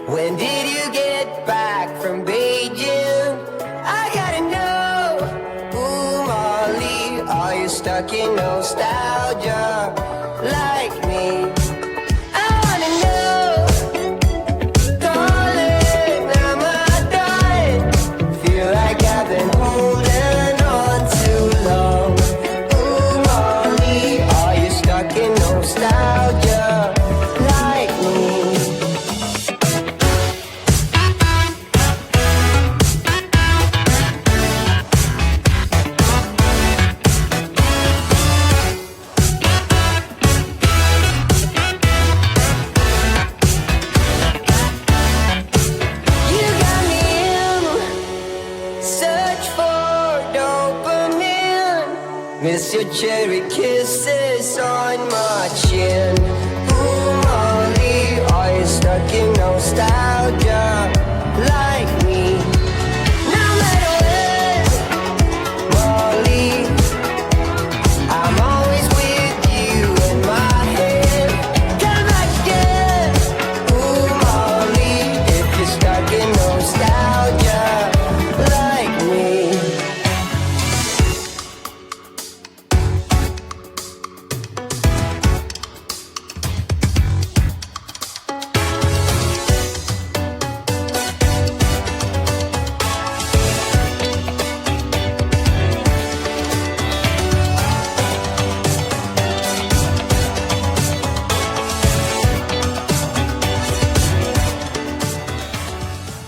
When did you get back from Beijing? I gotta know. Ooh, Molly, are you stuck in nostalgia like me? I wanna know. Darling, am I done? Feel like I've been holding on too long. Ooh, Molly, are you stuck in nostalgia like me? You got me in search for dopamine. Miss your cherry kisses on my chin. Ooh, Molly, are you stuck in nostalgia like